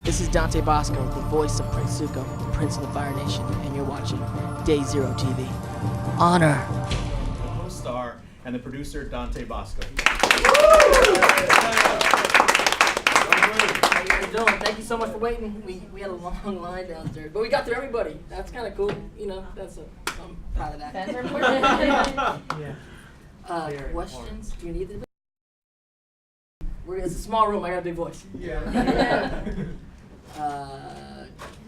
This is Dante Basco, the voice of Prince Zuko, the Prince of the Fire Nation, and you're watching Day Zero TV. Honor. The co-star and the producer, Dante Basco. How you guys doing? Thank you so much for waiting. We had a long line downstairs, but we got through everybody. That's kind of cool. You know, I'm proud of that. Fans are important. Yeah. Questions? Do you need this? It's a small room. I got a big voice. Yeah.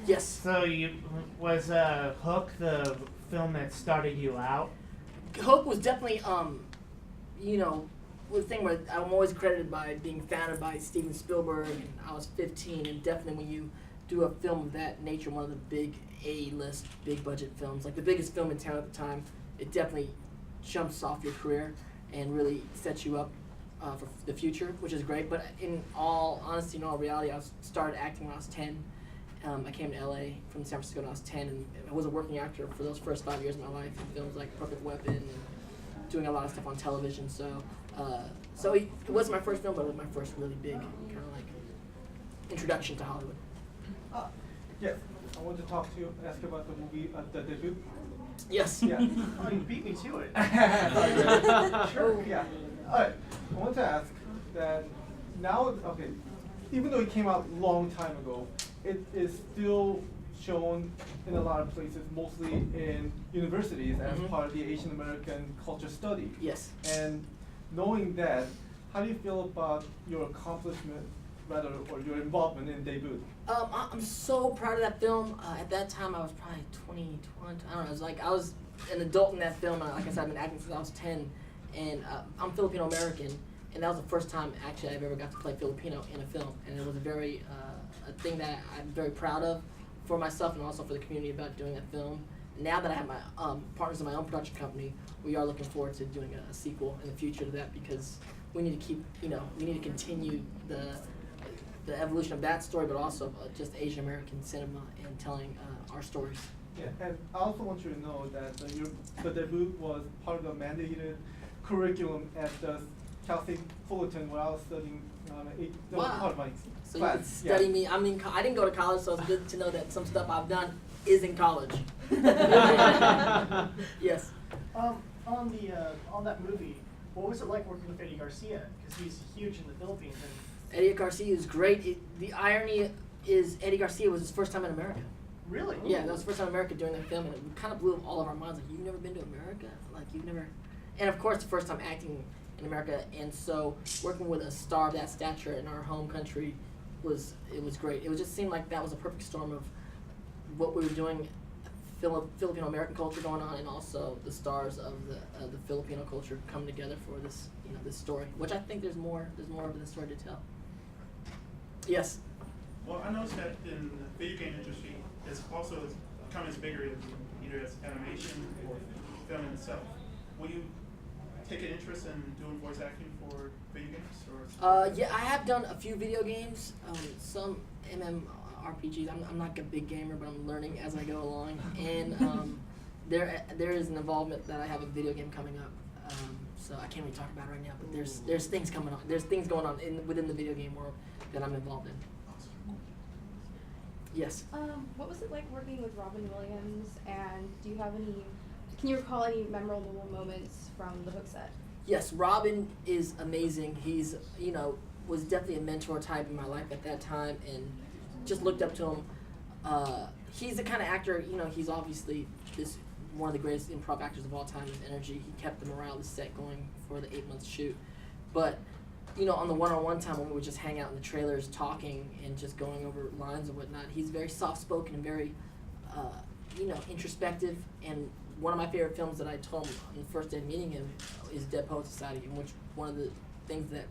Yes. So was Hook the film that started you out? Hook was definitely, was the thing where I'm always credited by being founded by Steven Spielberg, and I was 15, and definitely when you do a film of that nature, one of the big A-list, big-budget films, like the biggest film in town at the time, it definitely jumps off your career and really sets you up for the future, which is great. But in all honesty, in all reality, I started acting when I was 10. I came to LA from San Francisco when I was 10, and I was a working actor for those first 5 years of my life in films like Perfect Weapon and doing a lot of stuff on television. So it wasn't my first film, but it was my first really big kind of like introduction to Hollywood. Yes, I want to talk to you, ask you about the movie, the debut. Yes. Yeah. Oh, you beat me to it. Sure. Yeah. All right. I want to ask that now. Okay. Even though it came out a long time ago, it is still shown in a lot of places, mostly in universities, as part of the Asian American culture study. Yes. And knowing that, how do you feel about your accomplishment, rather, or your involvement in debut? I'm so proud of that film. At that time, I was probably 20, I don't know. It was like I was an adult in that film. Like I said, I've been acting since I was 10, and I'm Filipino American, and that was the first time actually I've ever got to play Filipino in a film, and it was a thing that I'm very proud of for myself and also for the community about doing that film. Now that I have my partners in my own production company, we are looking forward to doing a sequel in the future to that, because we need to keep, we need to continue the evolution of that story, but also just Asian American cinema and telling our stories. Yeah, and I also want you to know that the debut was part of the mandated curriculum at the Cal State Fullerton, where I was studying. That was part of my So class. you could study me. I mean, I didn't go to college, so it's good to know that some stuff I've done is in college. Yes. On that movie, what was it like working with Eddie Garcia? Because he's huge in the Philippines. And Eddie Garcia is great. The irony is Eddie Garcia was his first time in America. really? Yeah, that was the first time in America doing that film, and it kind of blew all of our minds. Like, you've never been to America? Like, you've never... And of course, the first time acting in America, and so working with a star of that stature in our home country was great. It just seemed like that was a perfect storm of what we were doing, Filipino American culture going on, and also the stars of the Filipino culture coming together for this this story. Which I think there's more of the story to tell. Yes. Well, I noticed that in the video game industry, it's also becoming as bigger as either as animation or film in itself. Will you take an interest in doing voice acting for video games? Or Yeah, I have done a few video games, some MMORPGs. I'm not a big gamer, but I'm learning as I go along. And there is an involvement that I have a video game coming up. So I can't really talk about it right now, but there's things coming on. There's things going on within the video game world that I'm involved in. Yes. What was it like working with Robin Williams, and can you recall any memorable moments from the Hook set? Yes, Robin is amazing. He's, was definitely a mentor type in my life at that time, and just looked up to him. He's the kind of actor, he's obviously one of the greatest improv actors of all time. His energy, he kept the morale of the set going for the 8-month shoot. But, on the one-on-one time when we would just hang out in the trailers talking and just going over lines and whatnot, he's very soft-spoken and very, introspective. And one of my favorite films that I told him on the first day of meeting him is Dead Poets Society, in which one of the things that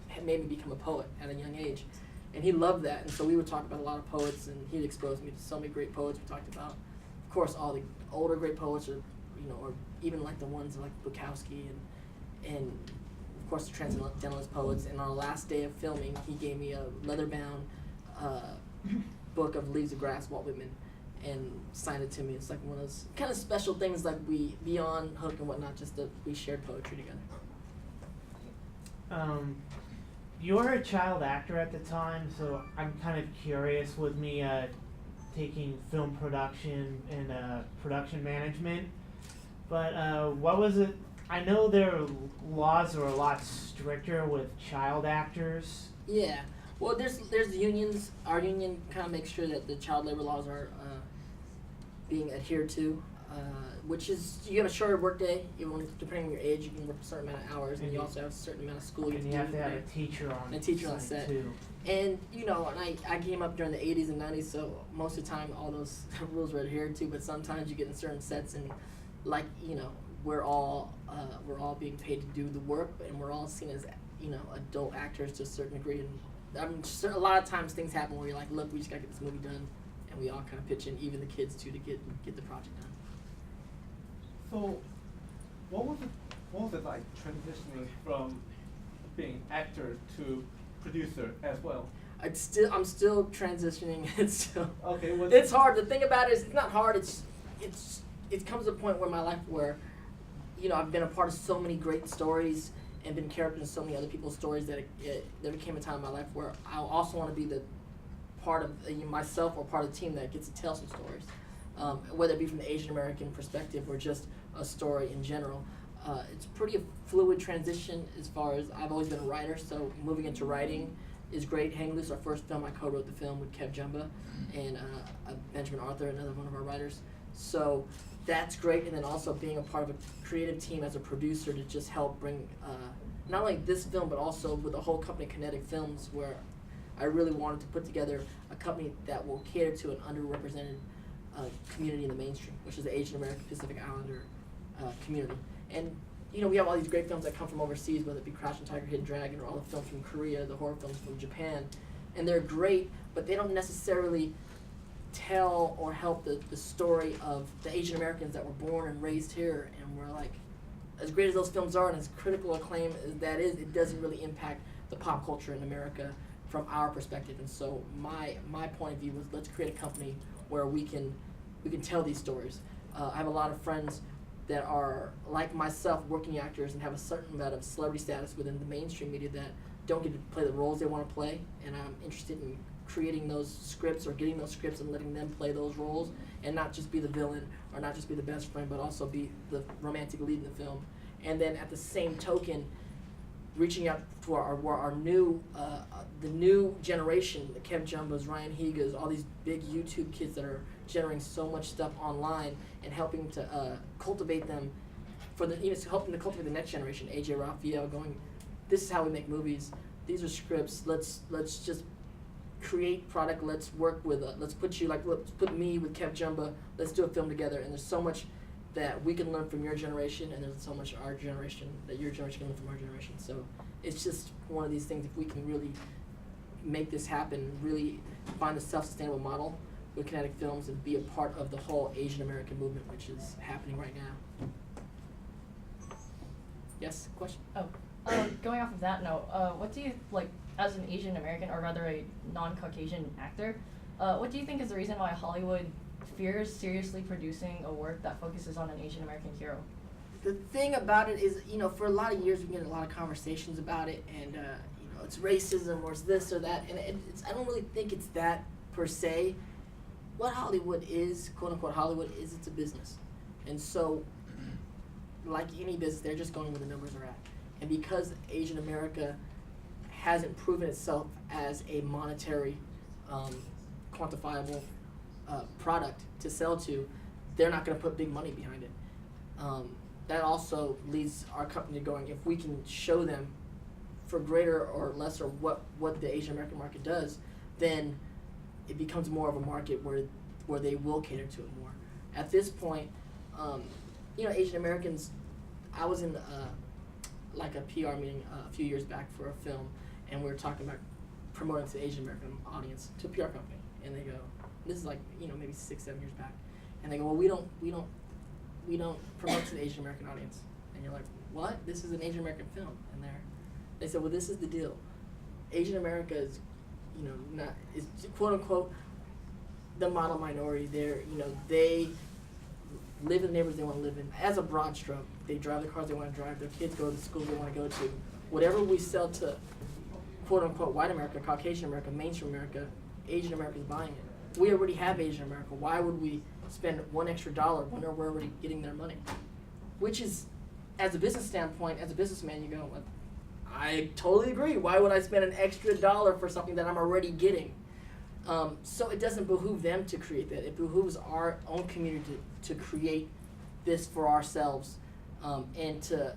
had made me become a poet at a young age. And he loved that, and so we would talk about a lot of poets, and he'd expose me to so many great poets. We talked about, of course, all the older great poets, or even like the ones like Bukowski and of course the Transcendentalist poets. And on our last day of filming, he gave me a leather-bound book of Leaves of Grass, Walt Whitman, and signed it to me. It's like one of those kind of special things, like we, beyond Hook and whatnot, just that we shared poetry together. you're a child actor at the time, so I'm kind of curious with me taking film production and production management. But what was it? I know their laws are a lot stricter with child actors. Yeah. Well, there's unions. Our union kind of makes sure that the child labor laws are being adhered to, which is you have a shorter workday. Depending on your age, you can work a certain amount of hours, and you also have a certain amount of school you And have you to have do. to have a teacher on And a teacher on site set. too. And and I came up during the 80s and 90s, so most of the time all those rules were adhered to. But sometimes you get in certain sets, and we're all being paid to do the work, and we're all seen as adult actors to a certain degree. And I mean, a lot of times things happen where you're like, look, we just gotta get this movie done, and we all kind of pitch in, even the kids too, to get the project done. So, what was it like transitioning from being actor to producer as well? I'm still transitioning. It's still Okay, it's hard. The thing about it is, it's not hard. It comes to a point where my life where, I've been a part of so many great stories and been characters in so many other people's stories that there became a time in my life where I also want to be the part of myself or part of the team that gets to tell some stories, whether it be from the Asian American perspective or just a story in general. It's pretty a fluid transition as far as I've always been a writer, so moving into writing is great. Hang Loose, our first film, I co-wrote the film with KevJumba and Benjamin Arthur, another one of our writers. So that's great, and then also being a part of a creative team as a producer to just help bring not only this film but also with the whole company Kinetic Films, where I really wanted to put together a company that will cater to an underrepresented community in the mainstream, which is the Asian American Pacific Islander community. And we have all these great films that come from overseas, whether it be Crouching Tiger, Hidden Dragon, or all the films from Korea, the horror films from Japan, and they're great, but they don't necessarily tell or help the story of the Asian Americans that were born and raised here. And we're like, as great as those films are and as critical acclaim as that is, it doesn't really impact the pop culture in America from our perspective. And so my point of view was, let's create a company where we can tell these stories. I have a lot of friends that are like myself, working actors, and have a certain amount of celebrity status within the mainstream media that don't get to play the roles they want to play, and I'm interested in creating those scripts or getting those scripts and letting them play those roles, and not just be the villain or not just be the best friend, but also be the romantic lead in the film. And then at the same token, reaching out to our new the new generation, the KevJumbas, Ryan Higas, all these big YouTube kids that are generating so much stuff online, and helping to cultivate them helping to cultivate the next generation. AJ Raphael going, this is how we make movies. These are scripts. Let's just create product. Let's work with. Let's put me with KevJumba. Let's do a film together. And there's so much that we can learn from your generation, and there's so much our generation that your generation can learn from our generation. So it's just one of these things. If we can really make this happen, really find a self-sustainable model with Kinetic Films and be a part of the whole Asian American movement, which is happening right now. Yes, question? Going off of that note, what do you, as an Asian American, or rather a non-Caucasian actor, what do you think is the reason why Hollywood fears seriously producing a work that focuses on an Asian American hero? The thing about it is, for a lot of years we get a lot of conversations about it, and it's racism or it's this or that, and I don't really think it's that per se. What Hollywood is, quote unquote Hollywood, is it's a business, and so like any business, they're just going where the numbers are at. And because Asian America hasn't proven itself as a monetary, quantifiable product to sell to, they're not going to put big money behind it. That also leads our company to going, if we can show them for greater or lesser what the Asian American market does, then it becomes more of a market where they will cater to it more. At this point, Asian Americans, I was in a PR meeting a few years back for a film, and we were talking about promoting to the Asian American audience to a PR company, and they go, this is maybe 6-7 years back, and they go, well, we don't promote to the Asian American audience. And you're like, what? This is an Asian American film. And they said, well, this is the deal. Asian America is, is quote unquote the model minority. They live in the neighborhoods they want to live in. As a broad stroke, they drive the cars they want to drive. Their kids go to the schools they want to go to. Whatever we sell to quote unquote white America, Caucasian America, mainstream America, Asian America is buying it. We already have Asian America. Why would we spend $1 extra when we're already getting their money? Which is, as a business standpoint, as a businessman, you go, well, I totally agree. Why would I spend an extra $1 for something that I'm already getting? So it doesn't behoove them to create that. It behooves our own community to create this for ourselves, and to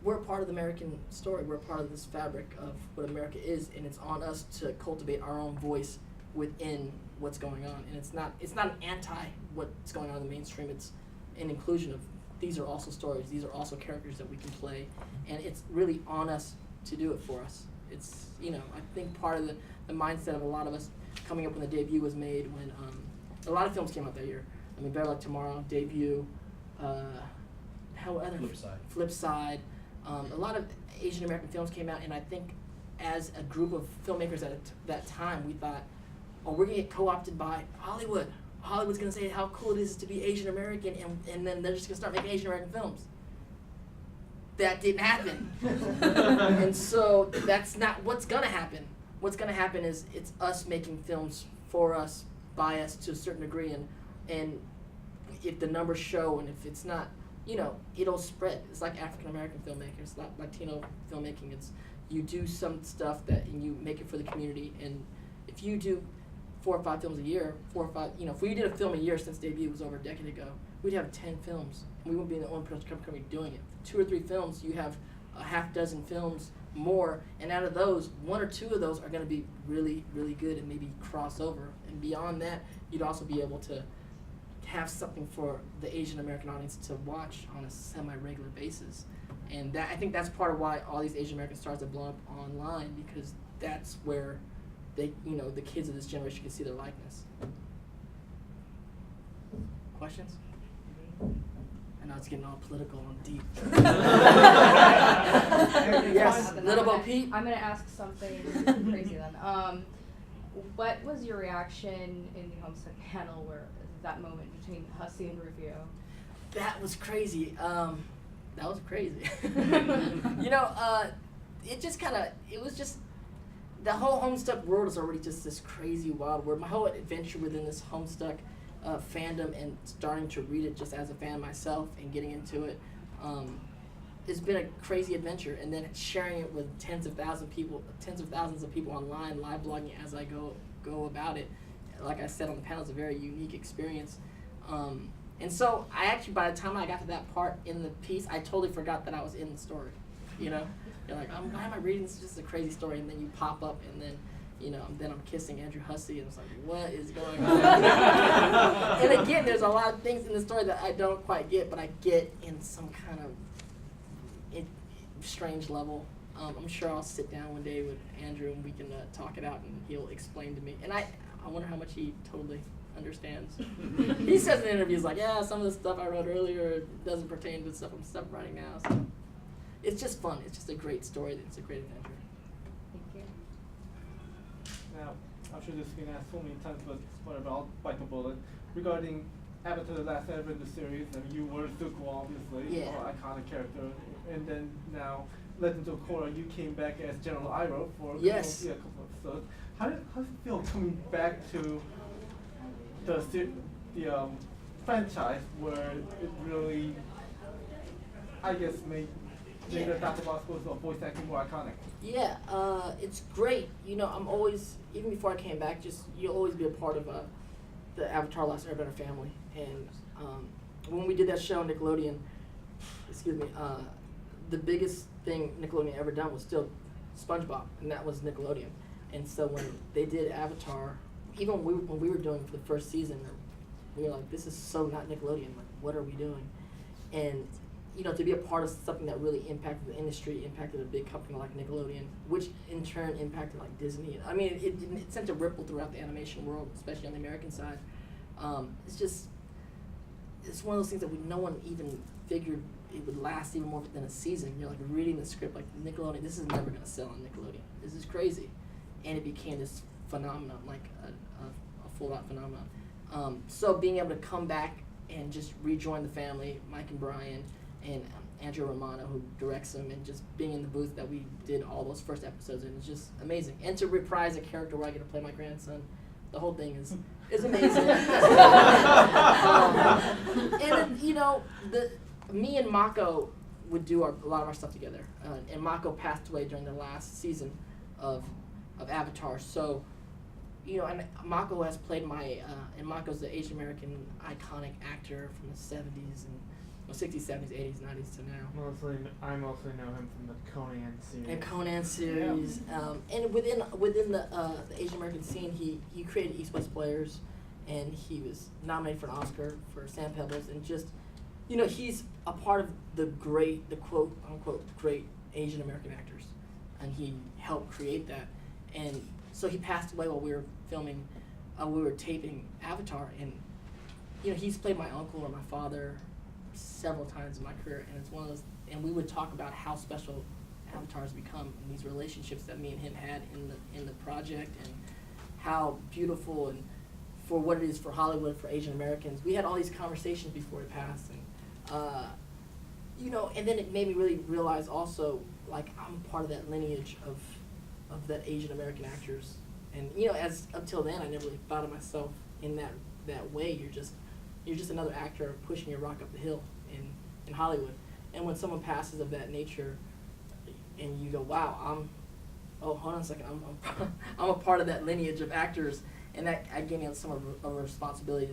we're a part of the American story. We're a part of this fabric of what America is, and it's on us to cultivate our own voice within what's going on. And it's not an anti what's going on in the mainstream. It's an inclusion of these are also stories. These are also characters that we can play, and it's really on us to do it for us. It's, you know, I think part of the mindset of a lot of us coming up when the debut was made, when a lot of films came out that year. I mean, Better Luck Tomorrow, Debut, Flip Side. A lot of Asian American films came out, and I think as a group of filmmakers at that time, we thought, oh, we're gonna get co-opted by Hollywood. Hollywood's gonna say how cool it is to be Asian American, and then they're just gonna start making Asian American films. That didn't happen. And so that's not what's gonna happen. What's gonna happen is it's us making films for us, by us to a certain degree, and if the numbers show, and if it's not, you know, it'll spread. It's like African American filmmakers, it's like Latino filmmaking. It's you do some stuff and you make it for the community, and if you do 4 or 5 films a year, you know, if we did a film a year since debut was over a decade ago, we'd have 10 films. We wouldn't be the only production company doing it. 2 or 3 films, you have a half dozen films more, and out of those, 1 or 2 of those are going to be really, really good and maybe cross over. And beyond that, you'd also be able to have something for the Asian American audience to watch on a semi-regular basis. And that, I think that's part of why all these Asian American stars have blown up online, because that's where they, you know, the kids of this generation can see their likeness. Questions? I know it's getting all political and deep. Yes, Little Bo Peep. I'm gonna ask something crazy then. What was your reaction in the Homestead panel where that moment between Hussey and Rufio? That was crazy. That was crazy. You know, it just kind of, it was just, the whole Homestuck world is already just this crazy wild world. My whole adventure within this Homestuck fandom and starting to read it just as a fan myself and getting into it, it's been a crazy adventure. And then sharing it with tens of thousands of people online, live blogging as I go about it. Like I said on the panel, it's a very unique experience. And so I actually, by the time I got to that part in the piece, I totally forgot that I was in the story. You know, you're like, why am I reading this? It's just a crazy story. And then you pop up, and then, you know, then I'm kissing Andrew Hussey, and it's like, what is going on? And again, there's a lot of things in the story that I don't quite get, but I get in some kind of strange level. I'm sure I'll sit down one day with Andrew, and we can talk it out, and he'll explain to me. And I wonder how much he totally understands. He says in interviews like, yeah, some of the stuff I wrote earlier doesn't pertain to stuff I'm writing now. So it's just fun. It's just a great story. It's a great adventure. Thank you. Now, I'm sure this is gonna ask so many times, but whatever, I'll bite the bullet. Regarding Avatar: The Last Airbender in the series, I mean, you were Zuko, obviously, Yeah. iconic character, and then now Legends of Korra, you came back as General Iroh for a Yes. couple of episodes. How does it feel coming back to the franchise where it really, I guess, made the Dante Basco's voice acting more iconic? Yeah, it's great. You know, I'm always, even before I came back, just you'll always be a part of the Avatar: Last Airbender family. And when we did that show on Nickelodeon, the biggest thing Nickelodeon ever done was still SpongeBob, and that was Nickelodeon. And so when they did Avatar, even when we were doing for the first season, we were like, this is so not Nickelodeon. Like, what are we doing? And you know, to be a part of something that really impacted the industry, impacted a big company like Nickelodeon, which in turn impacted like Disney. I mean, it sent a ripple throughout the animation world, especially on the American side. It's one of those things that no one even figured it would last even more than a season. You're like reading the script, like Nickelodeon, this is never gonna sell on Nickelodeon. This is crazy. And it became this phenomenon, like a full-out phenomenon. So being able to come back and just rejoin the family, Mike and Brian, and Andrew Romano, who directs them, and just being in the booth that we did all those first episodes, and it's just amazing. And to reprise a character where I get to play my grandson, the whole thing is amazing. And you know, me and Mako would do a lot of our stuff together, and Mako passed away during the last season of Avatar. So, you know, and Mako has played and Mako's the Asian American iconic actor from the 70s and 60s, 70s, 80s, 90s to now. I mostly know him from the Conan series. And Conan series, and within the Asian American scene, he created East West Players, and he was nominated for an Oscar for Sand Pebbles, and just, you know, he's a part of the quote unquote great Asian American actors, and he helped create that. And so he passed away while we were filming, we were taping Avatar, and you know, he's played my uncle or my father several times in my career, and it's one of those, and we would talk about how special Avatar has become, and these relationships that me and him had in the project, and how beautiful, and for what it is for Hollywood, for Asian Americans. We had all these conversations before it passed, and you know, and then it made me really realize also, like, I'm part of that lineage of that Asian American actors, and you know, as up till then, I never really thought of myself in that way. You're just another actor pushing your rock up the hill in Hollywood. And when someone passes of that nature, and you go, wow, hold on a second, I'm a part of that lineage of actors, and that gave me some of a responsibility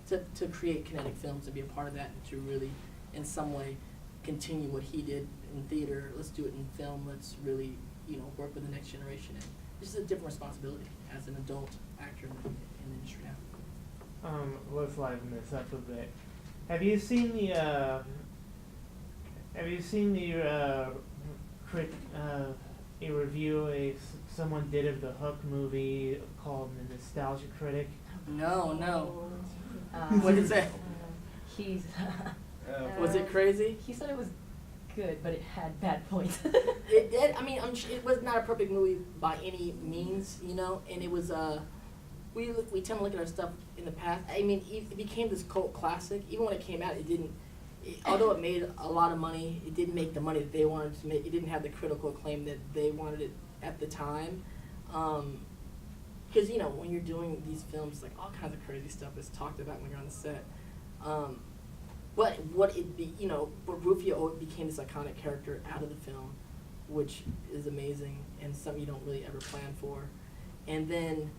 to create kinetic films, to be a part of that, and to really, in some way, continue what he did in theater. Let's do it in film. Let's really, you know, work with the next generation. And this is a different responsibility as an adult actor in the industry now. Let's liven this up a bit. Have you seen a review someone did of the Hook movie called The Nostalgia Critic? No. What did it say? He's. Was it crazy? He said it was good, but it had bad points. It did. I mean, it was not a perfect movie by any means, you know, and it was we tend to look at our stuff in the past. I mean, it became this cult classic. Even when it came out, although it made a lot of money, it didn't make the money that they wanted to make. It didn't have the critical acclaim that they wanted it at the time. Because, you know, when you're doing these films, like, all kinds of crazy stuff is talked about when you're on the set. But Rufio became this iconic character out of the film, which is amazing and something you don't really ever plan for. And then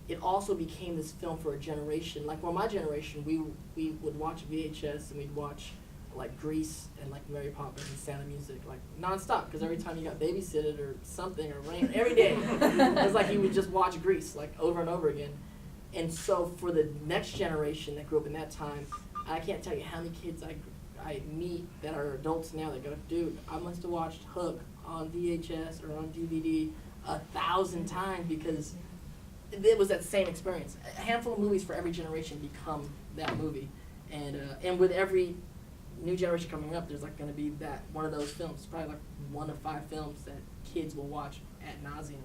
it also became this film for a generation. Like, well, my generation, we would watch VHS, and we'd watch, like, Grease and, like, Mary Poppins and Sound of Music, like, nonstop, because every time you got babysitted or something or rain, every day, it was like you would just watch Grease, like, over and over again. And so for the next generation that grew up in that time, I can't tell you how many kids I meet that are adults now that go, dude, I must have watched Hook on VHS or on DVD 1,000 times because it was that same experience. A handful of movies for every generation become that movie, and with every new generation coming up, there's like going to be that one of those films, probably like 1 to 5 films that kids will watch ad nauseum.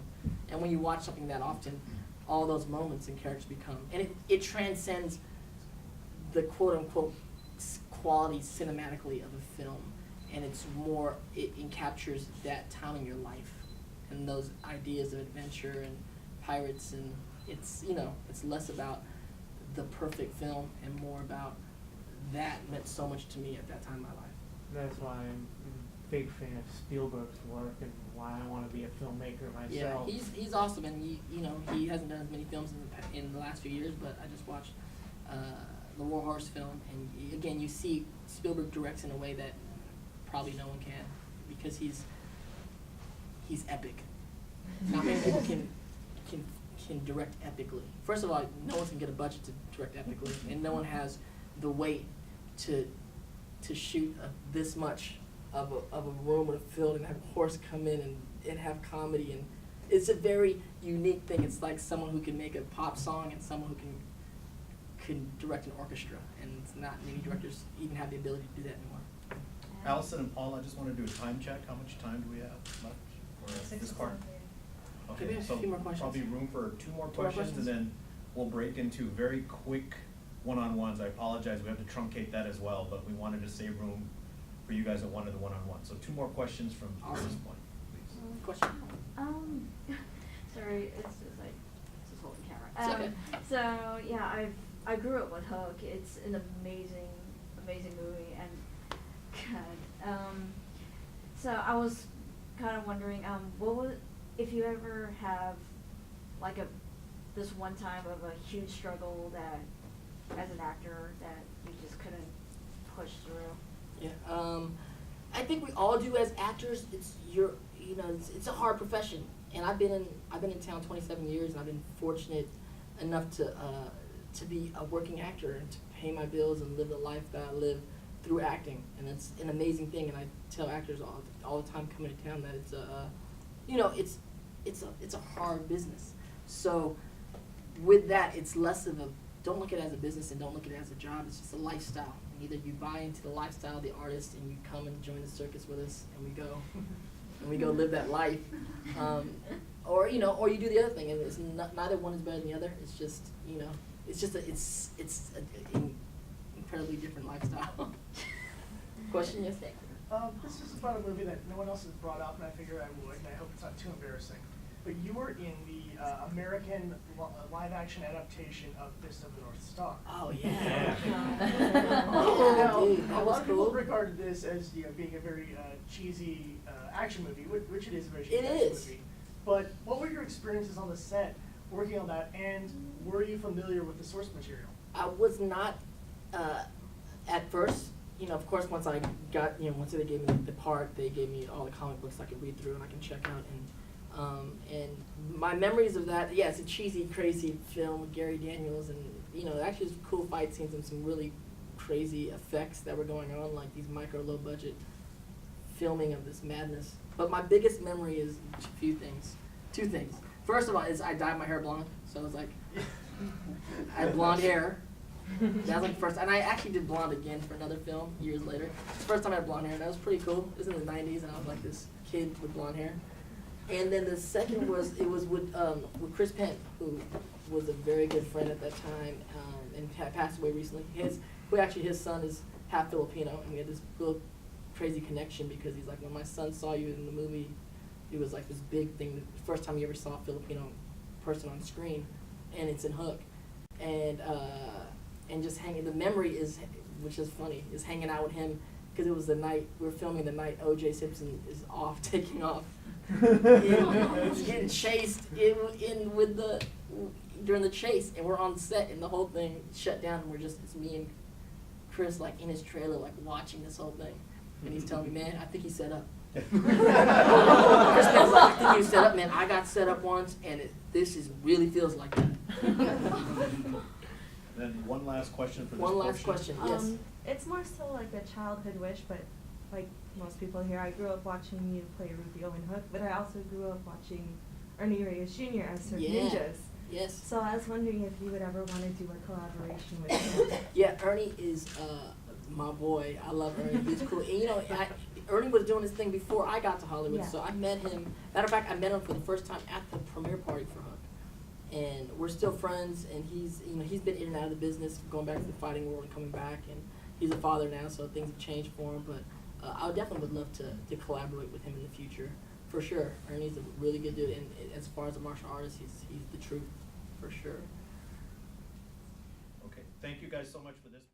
And when you watch something that often, all those moments and characters become, and it transcends the quote unquote quality cinematically of a film, and it's more, it captures that time in your life and those ideas of adventure and pirates, and it's, you know, it's less about the perfect film and more about that meant so much to me at that time in my life. That's why I'm a big fan of Spielberg's work and why I want to be a filmmaker myself. Yeah, he's awesome, and he hasn't done as many films in the last few years, but I just watched the War Horse film, and again, you see Spielberg directs in a way that probably no one can, because he's epic. Not many people can direct epically. First of all, no one can get a budget to direct epically, and no one has the weight to shoot this much of a room with a field and have a horse come in and have comedy, and it's a very unique thing. It's like someone who can make a pop song and someone who can direct an orchestra, and it's not many directors even have the ability to do that anymore. Allison and Paul, I just want to do a time check. How much time do we have left for this part? Okay, we have a few more questions. Probably room for 2 more Two more questions, questions? and then we'll break into very quick one-on-ones. I apologize, we have to truncate that as well, but we wanted to save room for you guys that wanted the one-on-one. So 2 more questions from this Awesome. point, please. Question? Sorry, it's just like just holding the camera. It's okay. So yeah, I grew up with Hook. It's an amazing movie, and God. So I was kind of wondering, what would if you ever have like this one time of a huge struggle that as an actor that you just couldn't push through? Yeah. I think we all do as actors. It's a hard profession, and I've been in town 27 years, and I've been fortunate enough to be a working actor and to pay my bills and live the life that I live through acting, and it's an amazing thing. And I tell actors all the time coming to town that it's a hard business. So with that, it's less of a don't look at it as a business and don't look at it as a job. It's just a lifestyle. And either you buy into the lifestyle of the artist and you come and join the circus with us, and we go live that life, or you do the other thing. And it's neither one is better than the other. It's just it's an incredibly different lifestyle. Question? Yes. This is about a movie that no one else has brought up, and I figured I would, and I hope it's not too embarrassing. But you were in the American live-action adaptation of Fist of the North Star. Oh yeah. Now, Dude, a that was lot of people cool. regarded this as being a very cheesy action movie, which it is a very cheesy It action is. movie. But what were your experiences on the set working on that, and were you familiar with the source material? I was not at first. Of course, once I got, once they gave me the part, they gave me all the comic books I could read through and I can check out. And my memories of that, yeah, it's a cheesy, crazy film with Gary Daniels, and actually there's cool fight scenes and some really crazy effects that were going on, like these low budget filming of this madness. But my biggest memory is two things. First of all, is I dyed my hair blonde, so it was like I had blonde hair. That was like first, and I actually did blonde again for another film years later. First time I had blonde hair, and that was pretty cool. It was in the 90s, and I was like this kid with blonde hair. And then the second was with Chris Penn, who was a very good friend at that time, and had passed away recently. His son is half Filipino, and we had this real crazy connection because he's like, when my son saw you in the movie, it was like this big thing, the first time he ever saw a Filipino person on screen, and it's in Hook, and just hanging. The memory is, which is funny, is hanging out with him because it was the night we were filming. The night O.J. Simpson is off, taking off. He's getting chased during the chase, and we're on set, and the whole thing shut down, and it's me and Chris like in his trailer, like watching this whole thing, and he's telling me, man, I think he's set up. Chris Penn's like, I think he was set up, man. I got set up once, and this really feels like that. Then one last question for this One last portion. question, yes. It's more so like a childhood wish, but like most people here, I grew up watching you play Rufio and Hook, but I also grew up watching Ernie Reyes Jr. as Surf Ninjas. Yes. So I was wondering if you would ever want to do a collaboration with him. Yeah, Ernie is my boy. I love Ernie. He's cool. And Ernie was doing his thing before I got to Hollywood, Yeah. so I met him. Matter of fact, I met him for the first time at the premiere party for Hook. And we're still friends, and he's been in and out of the business, going back to the fighting world and coming back, and he's a father now, so things have changed for him, but I definitely would love to collaborate with him in the future, for sure. Ernie's a really good dude, and as far as a martial artist, he's the truth, for sure. Okay, thank you guys so much for this.